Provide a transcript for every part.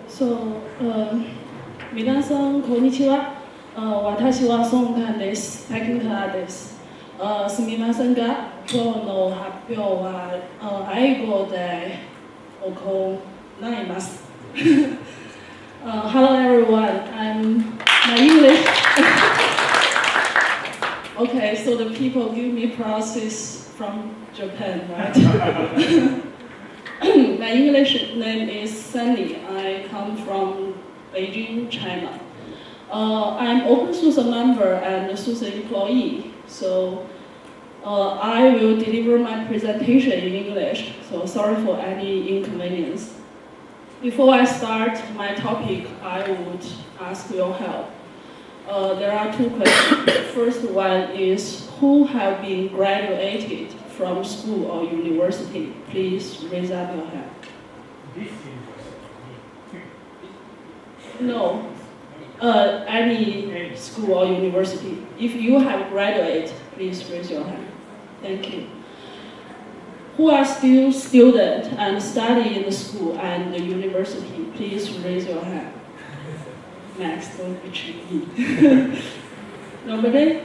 So, 皆さんこんにちは。私はソンタンです。北京からです。すみませんが、今日の発表は英語で行います。Hello everyone, my English. Okay, so the people give me process from Japan, right? My English name is Sunny. I come from Beijing, China. I'm openSUSE member and a SUSE employee, so I will deliver my presentation in English, so sorry for any inconvenience. Before I start my topic, I would ask your help. There are two questions. The first one is, who have been graduated from school or university? Please raise up your hand. This university. No, any school or university. If you have graduated, please raise your hand. Thank you. Who are still students and study in the school and the university? Please raise your hand. Max, don't be cheeky. Nobody?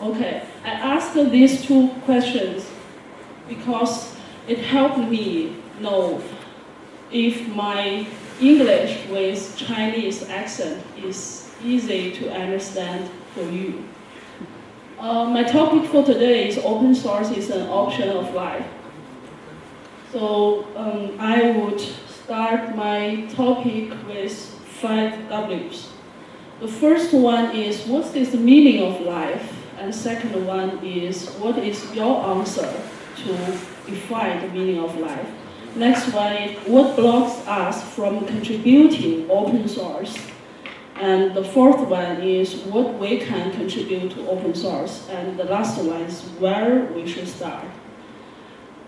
Okay, I asked these two questions because it helped me know if my English with Chinese accent is easy to understand for you. My topic for today is open source is an option of life. So I would start my topic with 5 W's. The first one is, what is the meaning of life? And second one is, what is your answer to define the meaning of life? Next one is, what blocks us from contributing open source? And the fourth one is, what we can contribute to open source? And the last one is, where we should start.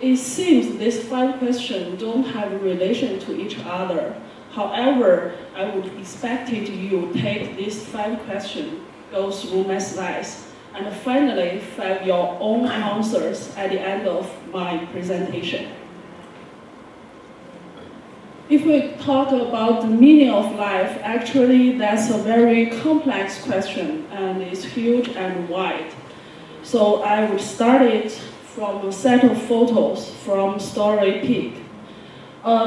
It seems these 5 questions don't have a relation to each other. However, I would expect you take these 5 questions, go through my slides, and finally find your own answers at the end of my presentation. If we talk about the meaning of life, actually that's a very complex question and it's huge and wide. So I would start it from a set of photos from Story Peak.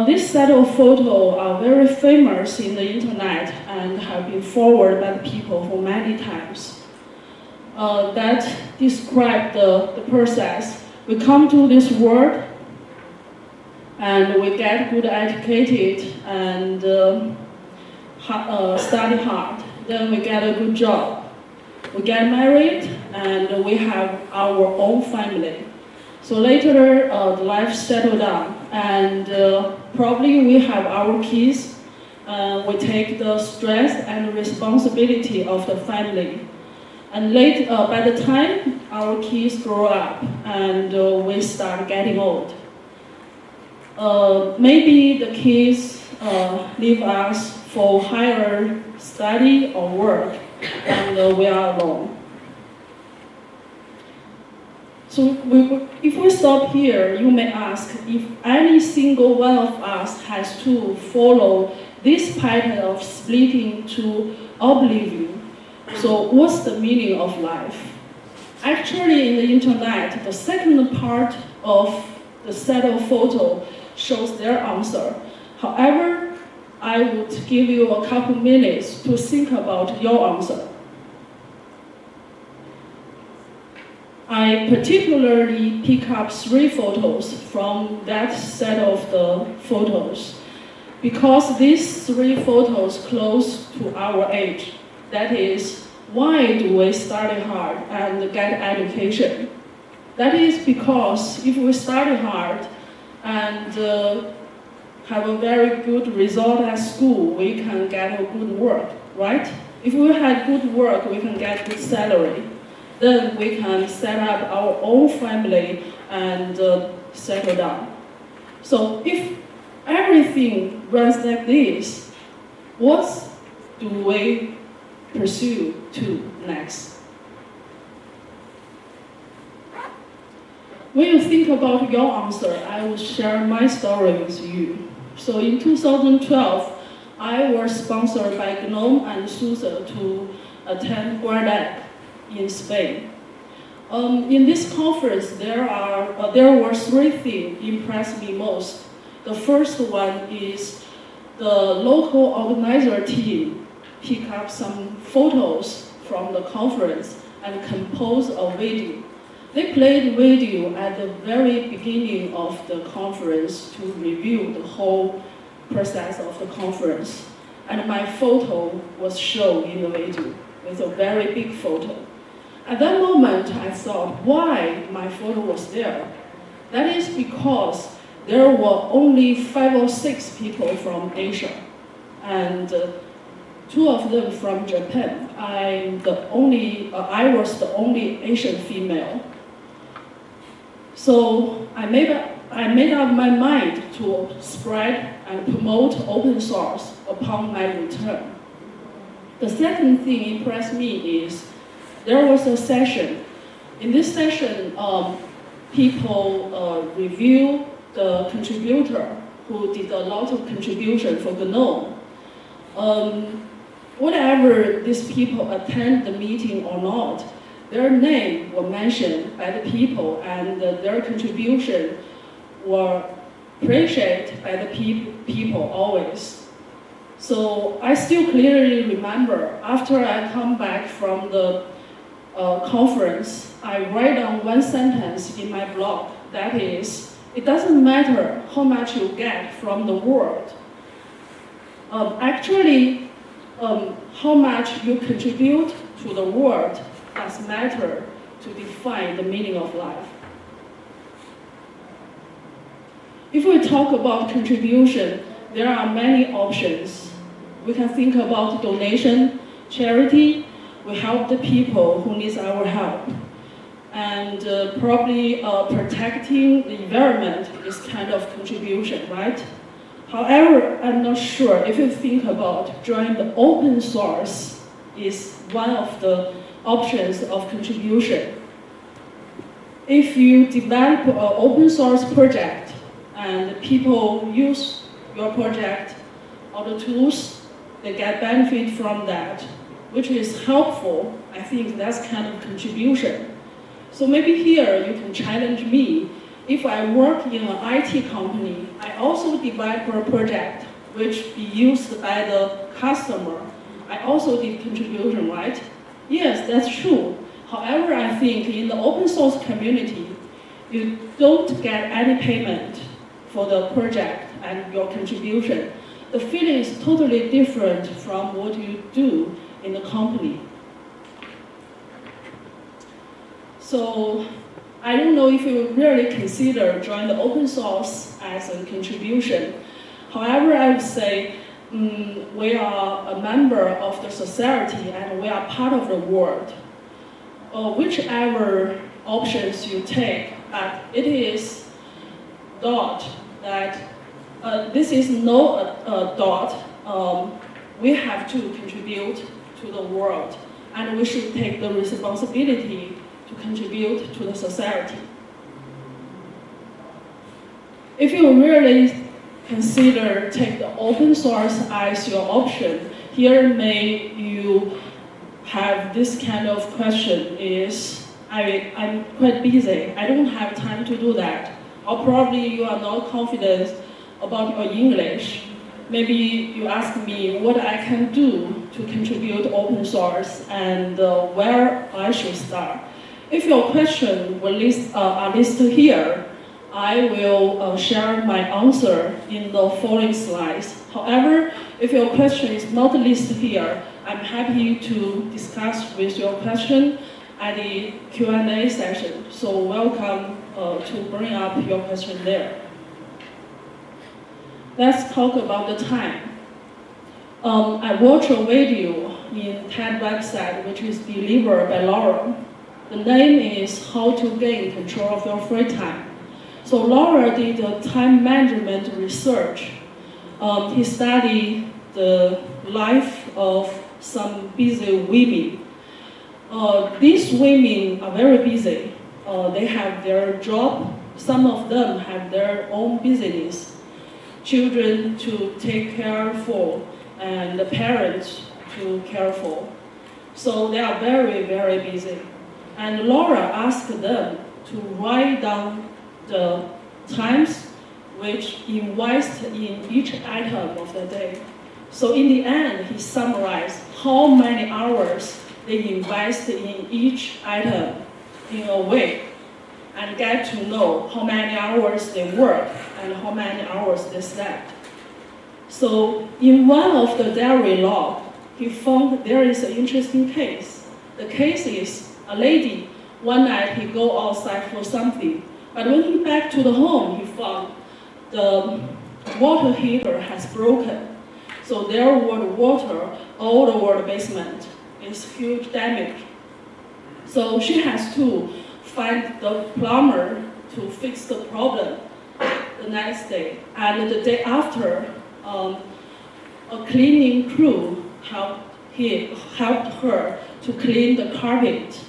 This set of photos are very famous in the internet and have been forwarded by people for many times. That describe the process. We come to this world and we get good educated and study hard. Then we get a good job. We get married and we have our own family. So later, the life settled down, and probably we have our kids. We take the stress and responsibility of the family. And by the time our kids grow up and we start getting old, maybe the kids leave us for higher study or work, and we are alone. So if we stop here, you may ask if any single one of us has to follow this pattern of splitting to oblivion. So what's the meaning of life? Actually, in the internet, the second part of the set of photos shows their answer. However, I would give you a couple minutes to think about your answer. I particularly pick up 3 photos from that set of the photos because these 3 photos close to our age. That is, why do we study hard and get education? That is because if we study hard and have a very good result at school, we can get a good work, right? If we had good work, we can get good salary. Then we can set up our own family and settle down. So if everything runs like this, what do we pursue to next? When you think about your answer, I will share my story with you. So in 2012, I was sponsored by GNOME and Suse to attend GRADEC in Spain. In this conference, there were three things impressed me most. The first one is the local organizer team picked up some photos from the conference and composed a video. They played video at the very beginning of the conference to review the whole process of the conference. And my photo was shown in the video with a very big photo. At that moment, I thought, why my photo was there? That is because there were only 5 or 6 people from Asia, and 2 of them from Japan. I was the only Asian female. So I made up my mind to spread and promote open source upon my return. The second thing impressed me is there was a session. In this session, people review the contributor who did a lot of contribution for GNOME. Whatever these people attend the meeting or not, their name were mentioned by the people and their contribution were appreciated by the people always. So I still clearly remember after I come back from the conference, I write down one sentence in my blog, that is, it doesn't matter how much you get from the world. How much you contribute to the world does matter to define the meaning of life. If we talk about contribution, there are many options. We can think about donation, charity. We help the people who need our help. And probably protecting the environment is kind of contribution, right? However, I'm not sure if you think about joining the open source is one of the options of contribution. If you develop an open source project and people use your project or the tools, they get benefit from that, which is helpful. I think that's kind of contribution. So maybe here you can challenge me. If I work in an IT company, I also develop a project which be used by the customer. I also did contribution, right? Yes, that's true. However, I think in the open source community, you don't get any payment for the project and your contribution. The feeling is totally different from what you do in the company. So I don't know if you really consider joining the open source as a contribution. However, I would say we are a member of the society and we are part of the world. Whichever options you take, it is dot that this is no dot. We have to contribute to the world, and we should take the responsibility to contribute to the society. If you really consider take the open source as your option, here may you have this kind of question is, I'm quite busy, I don't have time to do that. Or probably you are not confident about your English. Maybe you ask me what I can do to contribute open source and where I should start. If your question are listed here, I will share my answer in the following slides. However, if your question is not listed here, I'm happy to discuss with your question at the Q&A session. So welcome to bring up your question there. Let's talk about the time. I watched a video in TED website which is delivered by Laura. The name is How to Gain Control of Your Free Time. So Laura did a time management research. He studied the life of some busy women. These women are very busy. They have their job. Some of them have their own business, children to take care for, and the parents to care for. So they are very, very busy. And Laura asked them to write down the times which invest in each item of the day. So in the end, he summarized how many hours they invest in each item in a week and get to know how many hours they work and how many hours they slept. So in one of the diary log, he found there is an interesting case. The case is a lady, one night he go outside for something, but when he back to the home, he found the water heater has broken. So there was water all over the basement. It's huge damage. So she has to find the plumber to fix the problem the next day. And the day after, a cleaning crew helped her to clean the carpet.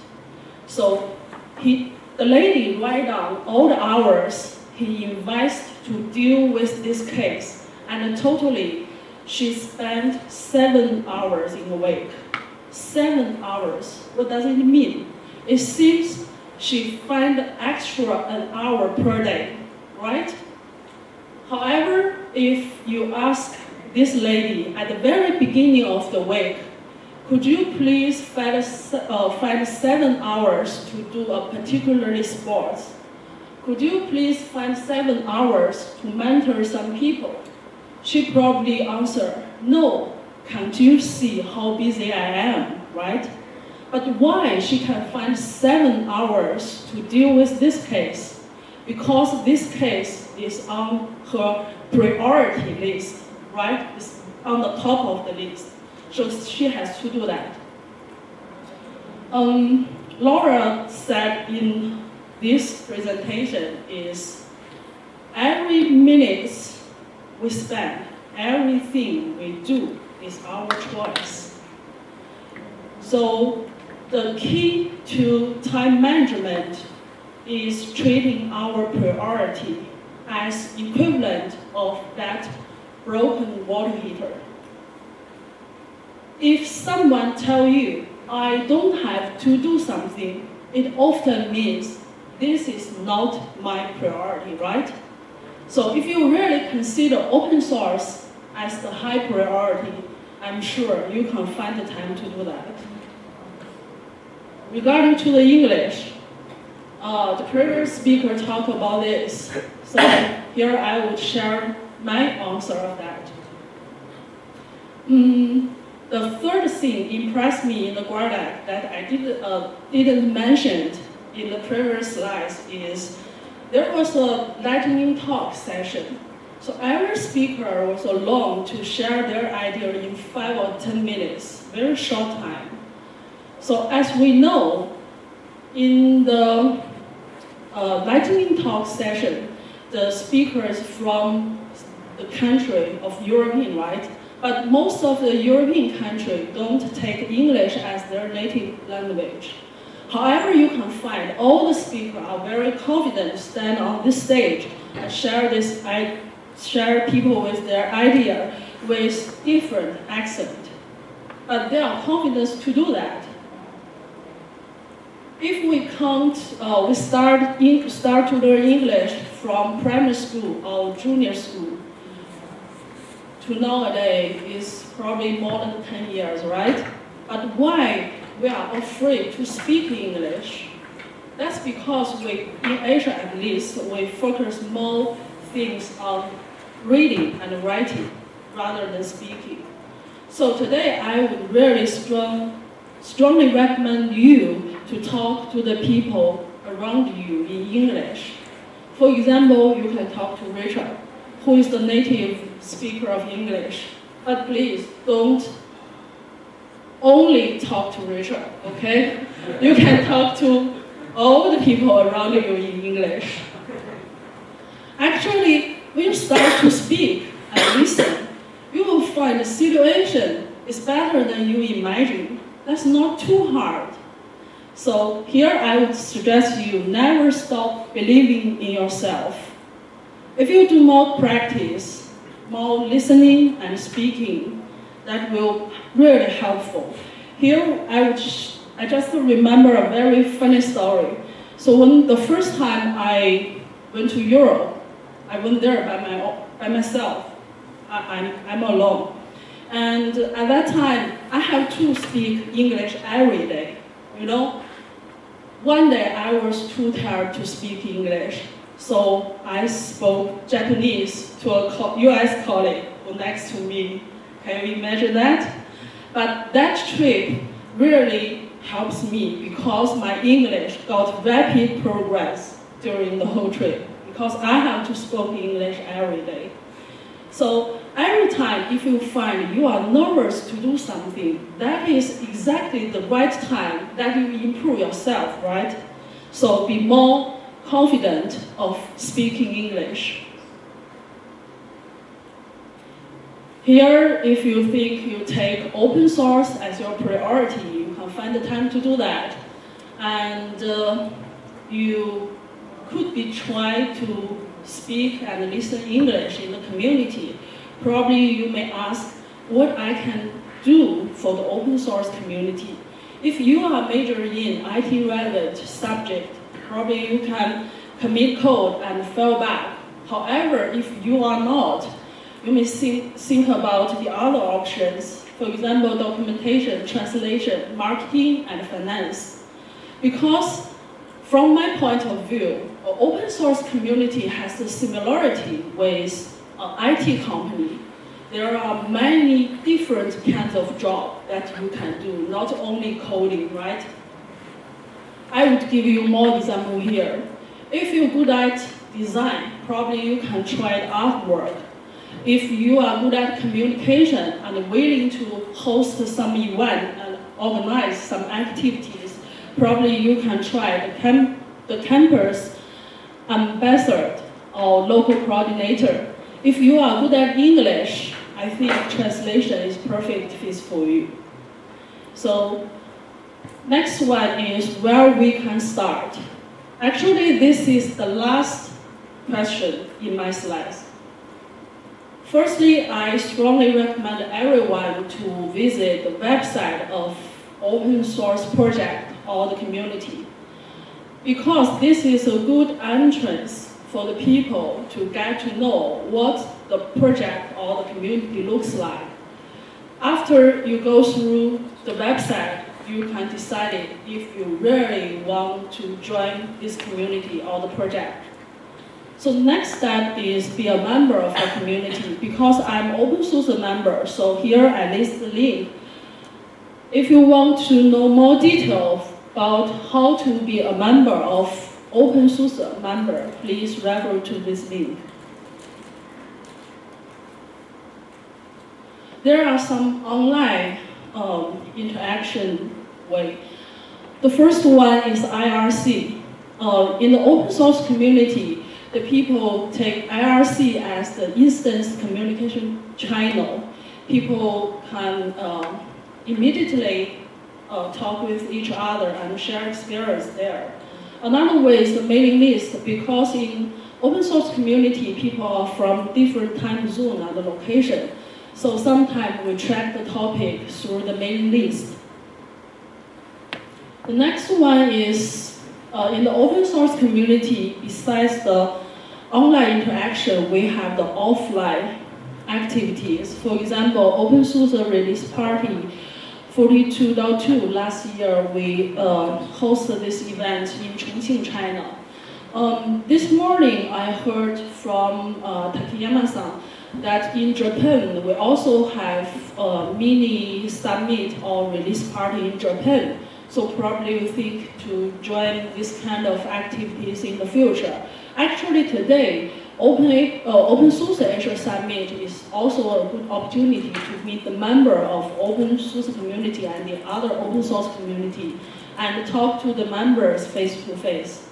So the lady write down all the hours he invested to deal with this case, and totally she spent 7 hours in a week. 7 hours, what does it mean? It seems she find extra an hour per day, right? However, if you ask this lady at the very beginning of the week, could you please find 7 hours to do a particular sport? Could you please find 7 hours to mentor some people? She probably answer, no, can't you see how busy I am, right? But why she can find 7 hours to deal with this case? Because this case is on her priority list, right? It's on the top of the list. So she has to do that. Laura said in this presentation is every minute we spend, everything we do is our choice. So the key to time management is treating our priority as equivalent of that broken water heater. If someone tells you, I don't have to do something, it often means this is not my priority, right? So if you really consider open source as the high priority, I'm sure you can find the time to do that. Regarding to the English, the previous speaker talked about this. So here I would share my answer of that. The third thing impressed me in the GRADAC that I didn't mention in the previous slides is there was a lightning talk session. So every speaker was alone to share their idea in 5 or 10 minutes, very short time. So as we know, in the lightning talk session, the speakers from the country of European, right? But most of the European countries don't take English as their native language. However, you can find all the speakers are very confident to stand on this stage and share people with their idea with different accent. But they are confident to do that. If we start to learn English from primary school or junior school to nowadays is probably more than 10 years, right? But why we are afraid to speak English? That's because in Asia at least, we focus more things on reading and writing rather than speaking. So today I would really strongly recommend you to talk to the people around you in English. For example, you can talk to Richard, who is the native speaker of English. But please don't only talk to Richard, okay? You can talk to all the people around you in English. Actually, when you start to speak and listen, you will find the situation is better than you imagine. That's not too hard. So here I would suggest you never stop believing in yourself. If you do more practice, more listening and speaking, that will really helpful. Here, I just remember a very funny story. So when the first time I went to Europe, I went there by myself. I'm alone. And at that time, I have to speak English every day. You know, one day I was too tired to speak English, so I spoke Japanese to a US colleague who next to me. Can you imagine that? But that trip really helps me because my English got rapid progress during the whole trip because I have to speak English every day. So every time if you find you are nervous to do something, that is exactly the right time that you improve yourself, right? So be more confident of speaking English. Here, if you think you take open source as your priority, you can find the time to do that. And you could be trying to speak and listen English in the community. Probably you may ask what I can do for the open source community. If you are majoring in IT relevant subject, probably you can commit code and fall back. However, if you are not, you may think about the other options. For example, documentation, translation, marketing, and finance. Because from my point of view, an open source community has a similarity with an IT company. There are many different kinds of jobs that you can do, not only coding, right? I would give you more example here. If you're good at design, probably you can try artwork. If you are good at communication and willing to host some event and organize some activities, probably you can try the campus ambassador or local coordinator. If you are good at English, I think translation is perfect fit for you. So next one is where we can start. Actually, this is the last question in my slides. Firstly, I strongly recommend everyone to visit the website of open source project or the community, because this is a good entrance for the people to get to know what the project or the community looks like. After you go through the website, you can decide if you really want to join this community or the project. So the next step is be a member of the community. Because I'm openSUSE member, so here I list the link. If you want to know more details about how to be a member of openSUSE member, please refer to this link. There are some online interaction way. The first one is IRC. In the open source community, the people take IRC as the instance communication channel. People can immediately talk with each other and share experience there. Another way is the mailing list, because in open source community, people are from different time zone and location. So sometimes we track the topic through the mailing list. The next one is in the open source community, besides the online interaction, we have the offline activities. For example, openSUSE release party 42.2. Last year, we hosted this event in Chongqing, China. This morning, I heard from Takayama-san that in Japan, we also have a mini summit or release party in Japan. So probably you think to join this kind of activities in the future. Actually today, openSUSE.Asia Summit is also a good opportunity to meet the member of openSUSE community and the other open source community and talk to the members face to face.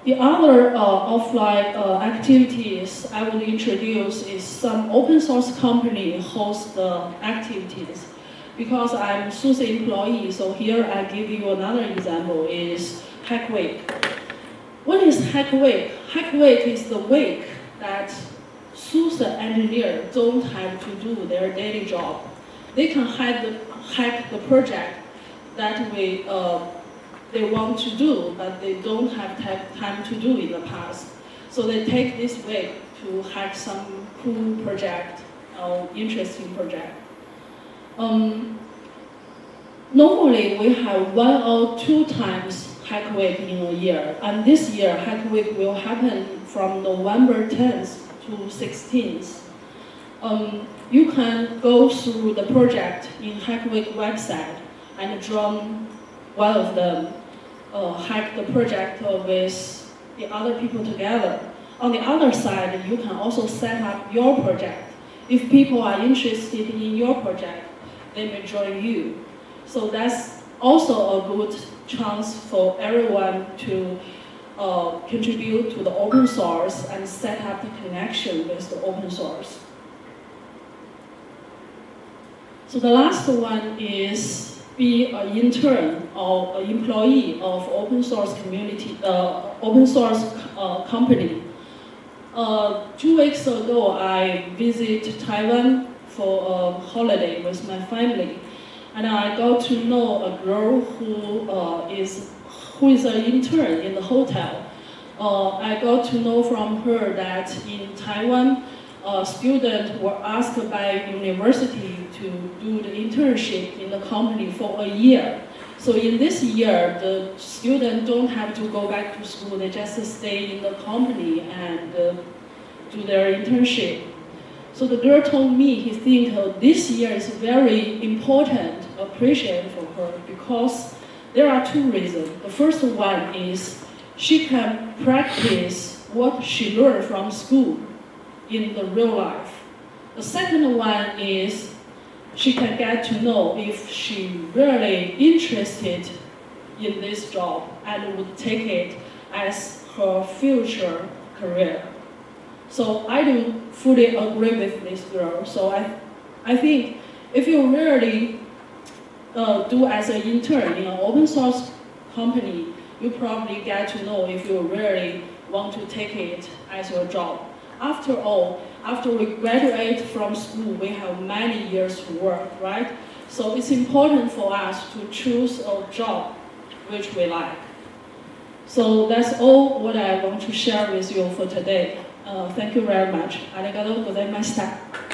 The other offline activities I would introduce is some open source company host the activities. because I'm SUSE employee, so here I give you another example is Hack Week. What is Hack Week? Hack Week is the week that SUSE engineers don't have to do their daily job. They can hack the project that they want to do, but they don't have time to do in the past. So they take this week to hack some cool project or interesting project. Normally we have 1 or 2 times Hack Week in a year, and this year Hack Week will happen from November 10th to 16th. You can go through the project in Hack Week website and join one of them, hack the project with the other people together. On the other side, you can also set up your project. If people are interested in your project, they may join you. So that's also a good chance for everyone to contribute to the open source and set up the connection with the open source. So the last one is be an intern or an employee of open source community, open source company. 2 weeks ago, I visited Taiwan for a holiday with my family, and I got to know a girl who is an intern in the hotel. I got to know from her that in Taiwan, students were asked by university to do the internship in the company for a year. So in this year, the students don't have to go back to school, they just stay in the company and do their internship. So the girl told me he thinks this year is very important, appreciated for her, because there are 2 reasons. The first one is she can practice what she learned from school in the real life. The second one is she can get to know if she really interested in this job and would take it as her future career. So I do fully agree with this girl. So I think if you really do as an intern in an open source company, you probably get to know if you really want to take it as your job. After all, after we graduate from school, we have many years to work, right? So it's important for us to choose a job which we like. So that's all what I want to share with you for today. Thank you very much. ありがとうございました。